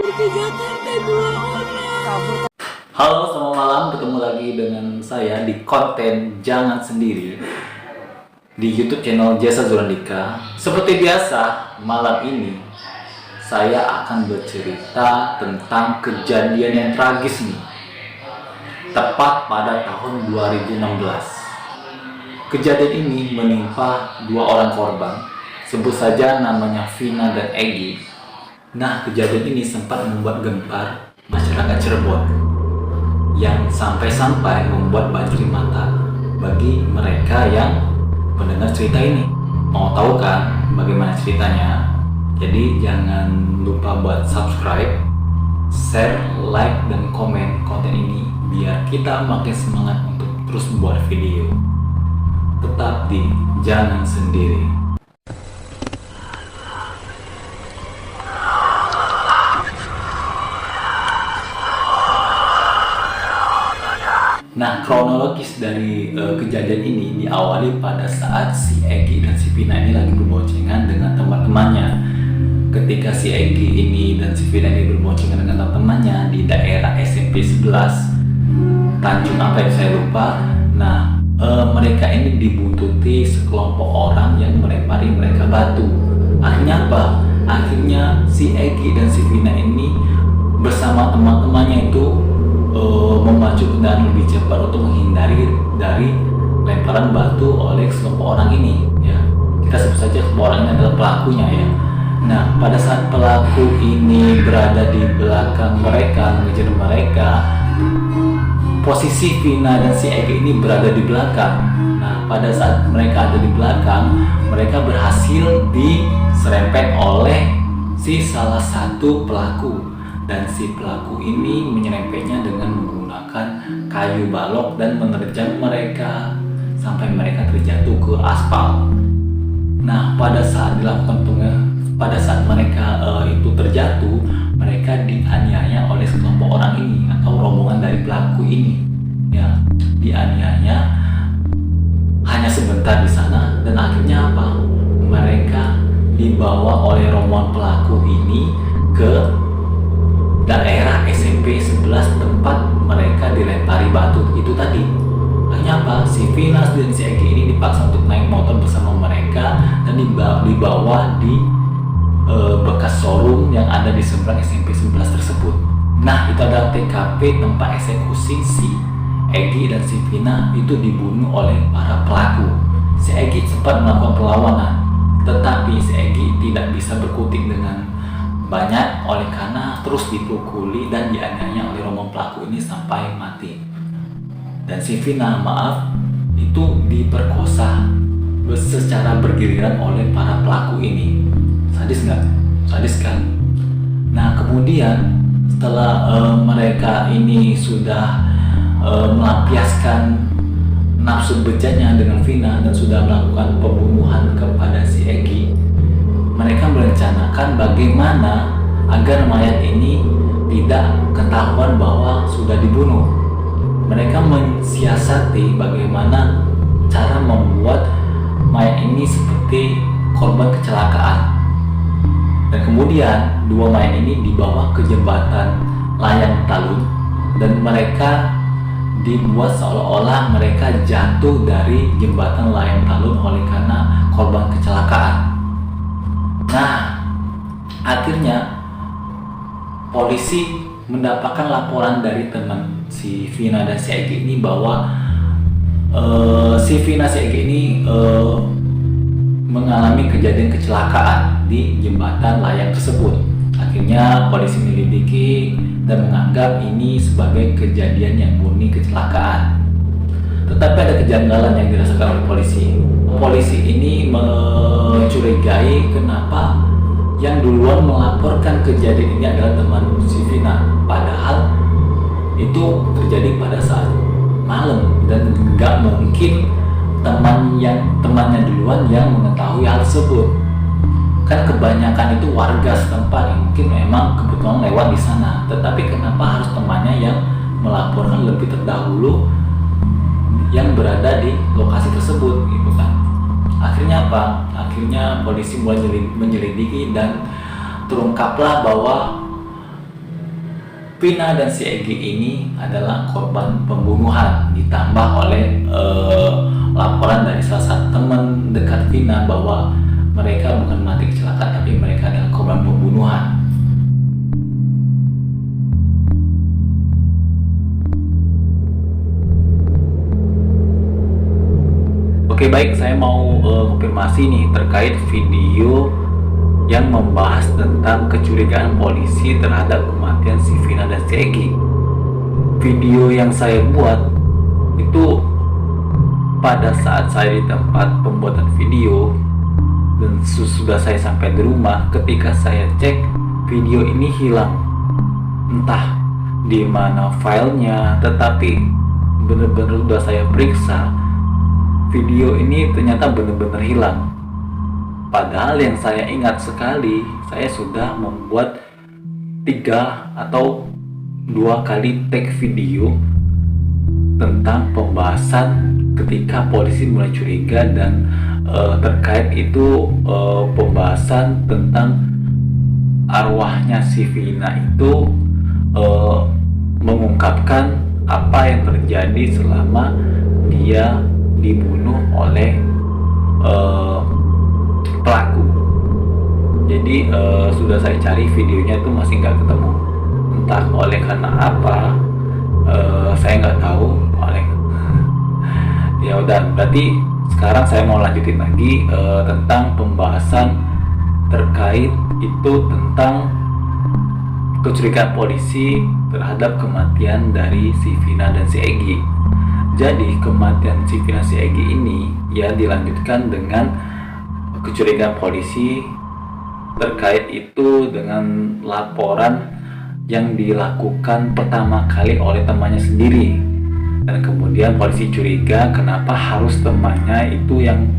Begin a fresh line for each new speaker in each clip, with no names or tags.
Ke Jakarta 2 orang.
Halo, selamat malam. Ketemu lagi dengan saya di konten Jangan Sendiri di YouTube channel Jasa Zurandika. Seperti biasa, malam ini saya akan bercerita tentang kejadian yang tragis nih. Tepat pada tahun 2016. Kejadian ini menimpa dua orang korban. Sebut saja namanya Vina dan Egy. Nah, kejadian ini sempat membuat gempar masyarakat Cirebon yang sampai-sampai membuat banjir mata bagi mereka yang mendengar cerita ini. Mau tahu kan bagaimana ceritanya? Jadi jangan lupa buat subscribe, share, like, dan komen konten ini biar kita makin semangat untuk terus membuat video. Tetap di Jangan Sendiri. Nah, kronologis dari kejadian ini diawali pada saat si Egy dan si Vina ini lagi berboncengan dengan teman-temannya. Ketika si Egy ini dan si Vina ini berboncengan dengan teman-temannya di daerah SMP 11 Tanjung apa yang saya lupa. Nah, mereka ini dibuntuti sekelompok orang yang melempari mereka batu. Akhirnya apa? Akhirnya si Egy dan si Vina ini bersama teman-temannya itu memacu kendaraan lebih cepat untuk menghindari dari lemparan batu oleh sekelompok orang ini. Ya, kita sebut saja sekelompok orang ini adalah pelakunya ya. Nah, pada saat pelaku ini berada di belakang mereka, mengejar mereka, posisi Vina dan si Egy ini berada di belakang. Nah, pada saat mereka ada di belakang, mereka berhasil diserempet oleh si salah satu pelaku. Dan si pelaku ini menyerempetnya dengan menggunakan kayu balok dan menerjang mereka sampai mereka terjatuh ke aspal. Nah, pada saat mereka itu terjatuh, mereka dianiaya oleh sekelompok orang ini atau rombongan dari pelaku ini. Ya, dianiaya hanya sebentar di sana dan akhirnya apa? Mereka dibawa oleh rombongan pelaku ini ke daerah SMP 11 tempat mereka dilempari batu itu tadi. Akhirnya apa? Si Vina dan si Egy ini dipaksa untuk naik motor bersama mereka dan dibawa di bekas showroom yang ada di seberang SMP 11 tersebut. Nah, itu adalah TKP tempat eksekusi si Egy dan si Vina itu dibunuh oleh para pelaku. Si Egy sempat melakukan perlawanan, tetapi si Egy tidak bisa berkutik dengan banyak oleh karena terus dipukuli dan dianiaya oleh rombongan pelaku ini sampai mati. Dan si Vina, itu diperkosa secara bergiliran oleh para pelaku ini. Sadis nggak? Sadis kan? Nah, kemudian setelah mereka ini sudah melampiaskan nafsu bejatnya dengan Vina dan sudah melakukan pembunuhan kepada si Egy, mereka merencanakan bagaimana agar mayat ini tidak ketahuan bahwa sudah dibunuh. Mereka mensiasati bagaimana cara membuat mayat ini seperti korban kecelakaan. Dan kemudian dua mayat ini dibawa ke jembatan layang talun dan mereka dibuat seolah-olah mereka jatuh dari jembatan layang talun oleh karena korban kecelakaan. Nah, akhirnya polisi mendapatkan laporan dari teman si Vina dan si Egy ini bahwa si Vina si Egy ini mengalami kejadian kecelakaan di jembatan layang tersebut. Akhirnya polisi menyelidiki dan menganggap ini sebagai kejadian yang murni kecelakaan. Tetapi ada kejanggalan yang dirasakan oleh polisi. Polisi ini mencurigai kenapa yang duluan melaporkan kejadian ini adalah teman si Vina, padahal itu terjadi pada saat malam dan nggak mungkin temannya duluan yang mengetahui hal tersebut. Kan kebanyakan itu warga setempat yang mungkin memang kebetulan lewat di sana, tetapi kenapa harus temannya yang melaporkan lebih terdahulu yang berada di lokasi tersebut gitu kan. Akhirnya apa? Akhirnya polisi mulai menyelidiki dan terungkaplah bahwa Vina dan si Egi ini adalah korban pembunuhan, ditambah oleh laporan dari salah satu teman dekat Vina bahwa mereka bukan mati kecelakaan tapi mereka adalah korban pembunuhan. Oke, baik, saya mau konfirmasi nih terkait video yang membahas tentang kecurigaan polisi terhadap kematian si Vina dan si Egi. Video yang saya buat itu pada saat saya di tempat pembuatan video dan sudah saya sampai di rumah. Ketika saya cek, video ini hilang, entah di mana filenya, tetapi benar-benar sudah saya periksa, video ini ternyata benar-benar hilang. Padahal yang saya ingat sekali, saya sudah membuat 3 atau 2 kali take video tentang pembahasan ketika polisi mulai curiga dan terkait itu pembahasan tentang arwahnya si Vina itu mengungkapkan apa yang terjadi selama dia dibunuh oleh pelaku. Jadi sudah saya cari videonya itu masih nggak ketemu, entah oleh karena apa, saya nggak tahu. Oleh ya udah, berarti sekarang saya mau lanjutin lagi tentang pembahasan terkait itu tentang kecurigaan polisi terhadap kematian dari si Vina dan si Egi. Jadi kematian si Vina si Egi ini ya dilanjutkan dengan kecurigaan polisi terkait itu dengan laporan yang dilakukan pertama kali oleh temannya sendiri, dan kemudian polisi curiga kenapa harus temannya itu yang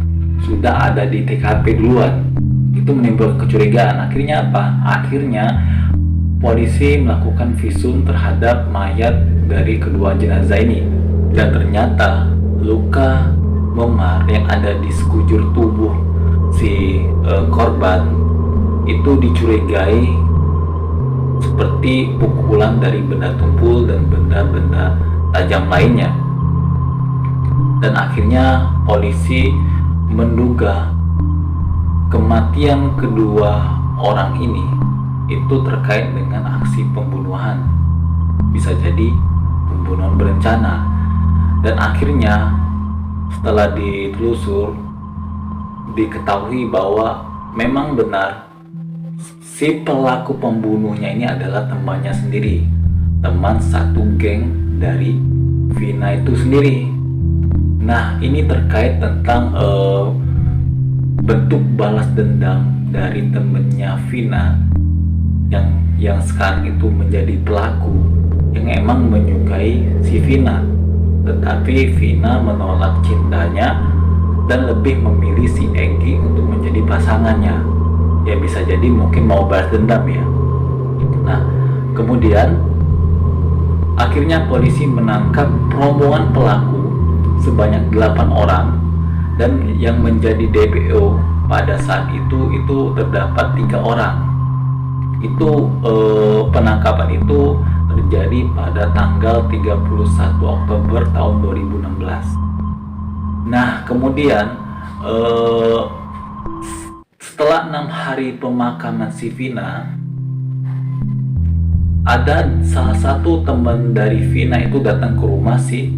sudah ada di TKP duluan. Itu menimbulkan kecurigaan. Akhirnya apa? Akhirnya polisi melakukan visum terhadap mayat dari kedua jenazah ini, dan ternyata luka memar yang ada di sekujur tubuh si korban itu dicurigai seperti pukulan dari benda tumpul dan benda-benda tajam lainnya. Dan akhirnya polisi menduga kematian kedua orang ini itu terkait dengan aksi pembunuhan, bisa jadi pembunuhan berencana. Dan akhirnya setelah ditelusur diketahui bahwa memang benar si pelaku pembunuhnya ini adalah temannya sendiri, teman satu geng dari Vina itu sendiri. Nah, ini terkait tentang bentuk balas dendam dari temennya Vina yang sekarang itu menjadi pelaku, yang emang menyukai si Vina, tetapi Vina menolak cintanya dan lebih memilih si Egi untuk menjadi pasangannya. Ya bisa jadi mungkin mau balas dendam ya. Nah, kemudian akhirnya polisi menangkap rombongan pelaku sebanyak 8 orang, dan yang menjadi DPO pada saat itu terdapat 3 orang. Itu penangkapan itu terjadi pada tanggal 31 Oktober tahun 2016. Nah, kemudian setelah 6 hari pemakaman si Vina, ada salah satu teman dari Vina itu datang ke rumah si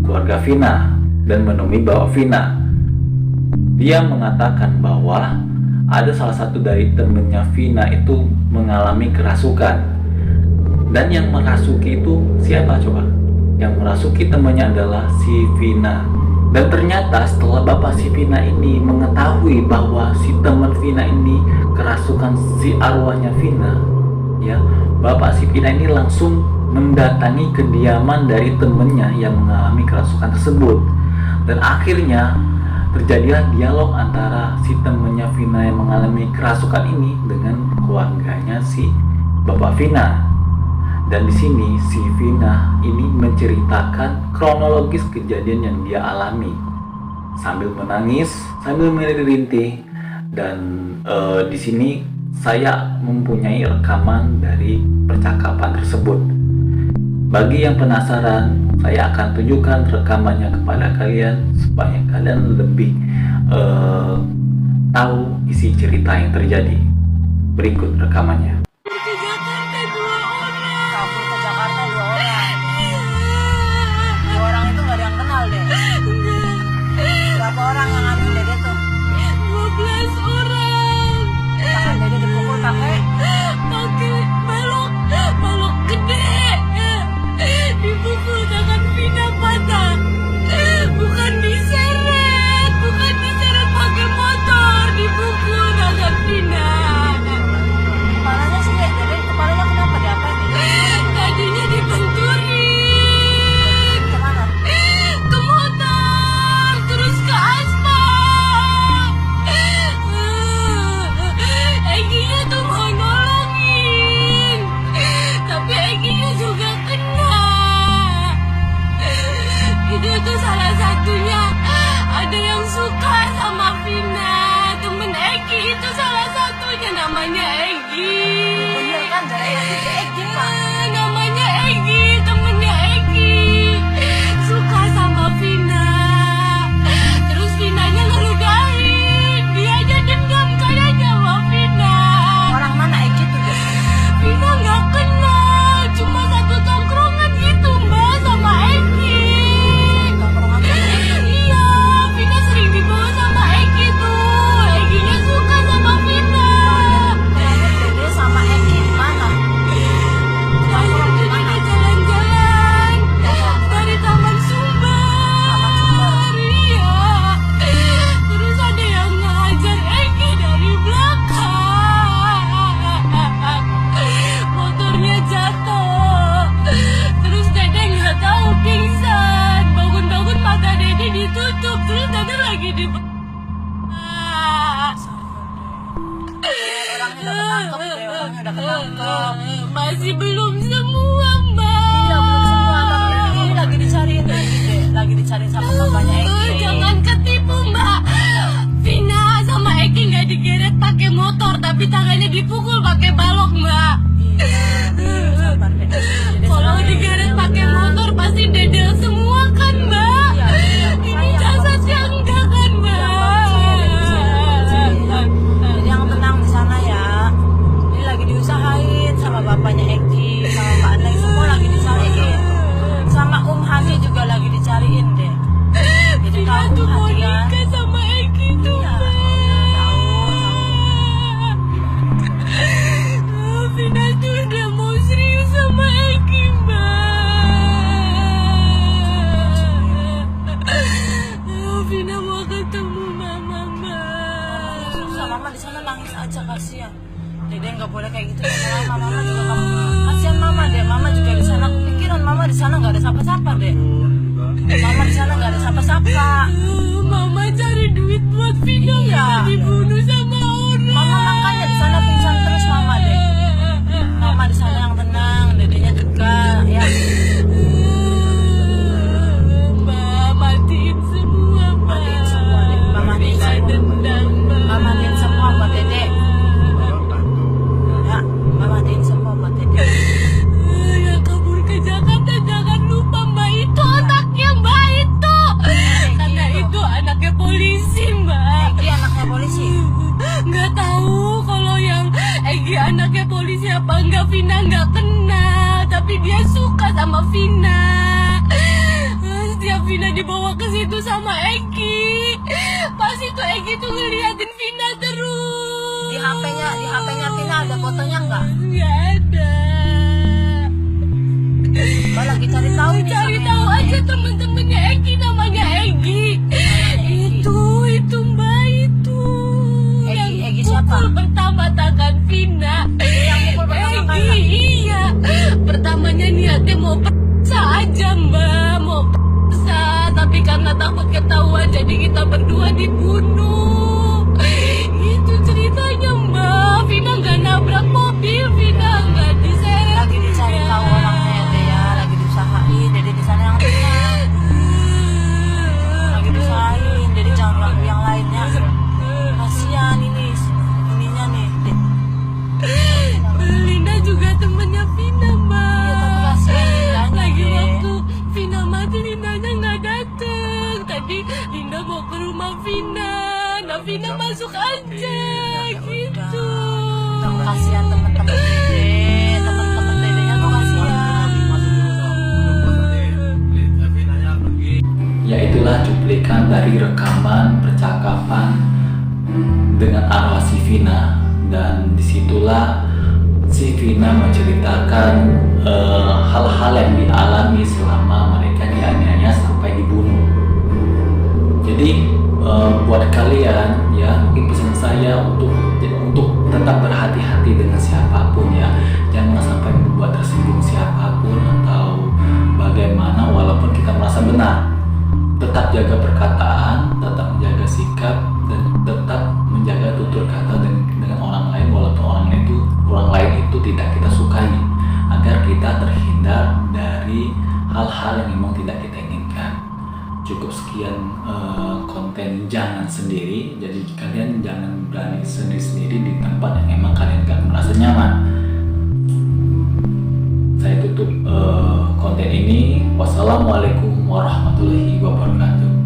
keluarga Vina dan menemui bawa Vina. Dia mengatakan bahwa ada salah satu dari temannya Vina itu mengalami kerasukan. Dan yang merasuki itu siapa coba? Yang merasuki temannya adalah si Vina. Dan ternyata setelah bapak si Vina ini mengetahui bahwa si teman Vina ini kerasukan si arwahnya Vina, ya, bapak si Vina ini langsung mendatangi kediaman dari temannya yang mengalami kerasukan tersebut. Dan akhirnya terjadilah dialog antara si temannya Vina yang mengalami kerasukan ini dengan keluarganya si bapak Vina. Dan di sini si Vina ini menceritakan kronologis kejadian yang dia alami sambil menangis, sambil merintih. Dan di sini saya mempunyai rekaman dari percakapan tersebut. Bagi yang penasaran, saya akan tunjukkan rekamannya kepada kalian supaya kalian lebih tahu isi cerita yang terjadi. Berikut rekamannya.
Ke Jakarta 2 orang.
Kabur ke Jakarta 2 orang. 2 orang itu gak ada yang kenal deh. Berapa orang yang ngambil Dede tuh?
12 orang.
Tangan Dede dipukul pakai
balok gede. Dipukul tangan Vina patah. Bukan diseret pakai motor. Dipukul tangan Vina.
kepalanya sih Dede, kepalanya kenapa diapain nih?
Tadinya dibenturin
Kemana?
ke motor, terus ke aspal. Egy-nya tuh mau nolongin, tapi Egy-nya juga kena. Itu tuh salah satunya ada yang suka sama Vina. Temen Egy itu salah satunya, namanya Egy.
Bener kan darahnya Dede Egy Pak.
Namanya Egy, temennya Egy. Suka sama Vina. Terus Vinanya ngeludahin. Dia aja dendam kayaknya sama Vina.
Orang mana Egy tuh Dede?
Vina nggak kenal, cuma satu tongkrongan gitu Mbak sama Egy.
Tongkrongan tuh.
Iya, Vina sering dibawa sama Egy tuh. Egy-nya suka sama Vina.
Terakhir Dede sama Egy mana? Tongkrong di mana?
Kita jalan-jalan dari Taman Sumber. Iya. Terus ada yang ngehajar Egy dari belakang. Motornya jatuh. Terus Dede nggak tahu pingsan. Bangun-bangun mata Dede ditutup. Terus Dede lagi di
Orangnya udah ketangkep deh, orangnya udah ketangkep.
Masih belum semua, Mbak.
Iya belum semua, tapi ini lagi dicariin deh, lagi dicariin sama bapaknya Egy.
Jangan ketipu, Mbak. Vina sama Egy nggak digeret pakai motor, tapi tangannya dipukul pakai balok, Mbak.
Iya, sabar Dede. Dede
Kalau
sabar.
digeret pakai motor pasti dedel semua kan, Mbak.
Iya,
Ini jasadnya enggak kan, Mbak.
Jadi yang tenang di sana ya. Ini lagi diusahain sama bapaknya Egy, sama Mbak Neng semua lagi dicariin. Sama Hadi juga lagi dicariin deh. Jadi
Vina
tahu
tuh mau
Hadi kan?
nikah sama Egy tuh,
Iya,
Mbak. Vina tuh udah mau serius sama Egy, Mbak. Vina mau ketemu mama, Mbak.
Susah, mama di sana nangis aja kasihan. Dede nggak boleh kayak gitu sama mama juga kamu. Kasihan mama deh, mama juga di sana kepikiran mama di sana nggak ada siapa-siapa deh. Mama di sana nggak ada siapa-siapa.
Mama cari duit buat Vina
Iya.
nggak dibunuh sama orang.
Mama makanya di sana pingsan terus mama deh. Mama di sana yang tenang, dedenya juga ya.
Mbak, matiin semua, Mbak.
Matiin semua deh, Mbak, matiin
Vina
semua.
dendam, Mbak.
Mbak matiin semua buat dede. Ya, Mbak matiin semua buat dede.
Yang kabur ke Jakarta jangan lupa Mbak itu otaknya Mbak itu. Karena itu anaknya polisi, Mbak.
Egy anaknya polisi.
Nggak tahu kalau yang Egy anaknya polisi apa enggak. Vina nggak kenal, tapi dia suka sama Vina. Setiap Vina dibawa ke situ sama Egy, pas itu Egy tuh ngeliatin Vina terus.
Di HP-nya Vina ada fotonya nggak?
Nggak ada.
Mbak lagi cari tahu nih.
Cari
sama
tahu
yang-
aja temen-temennya Egy, namanya Egy. Itu Mbak itu.
Egy siapa?
Pukul pertama tangan Vina.
Yang pukul pertama
Egy,
kali.
iya. Pertamanya niatnya mau periksa aja Mbak, mau periksa. Tapi karena takut ketahuan jadi kita berdua dibunuh. Itu ceritanya Mbak. Vina nggak nabrak mobil, Vina nggak diseret.
Lagi dicari tahu orangnya ya deh ya, lagi diusahain. Dede di sana yang tenang. Lagi diusahain, jadi jangan ganggu yang lainnya. Kasihan ininya nih.
Linda juga temennya Vina, Mbak.
Iya, tapi kasihan Lindanya.
dari rekaman percakapan dengan arwah si Vina, dan disitulah si Vina menceritakan hal-hal yang dialami selama mereka dianiaya sampai dibunuh. Jadi buat kalian ya, mungkin pesan saya untuk tetap berhati-hati dengan siapapun ya, jangan sampai membuat tersinggung siapapun atau bagaimana. Walaupun kita merasa benar, tetap jaga perkataan, tetap menjaga sikap, dan tetap menjaga tutur kata dengan orang lain, walaupun orang lain itu tidak kita sukai, agar kita terhindar dari hal-hal yang memang tidak kita inginkan. Cukup sekian konten jangan sendiri. Jadi kalian jangan berani sendiri-sendiri di tempat yang emang kalian gak merasa nyaman. Saya tutup konten ini. Wassalamualaikum warahmatullahi wabarakatuh.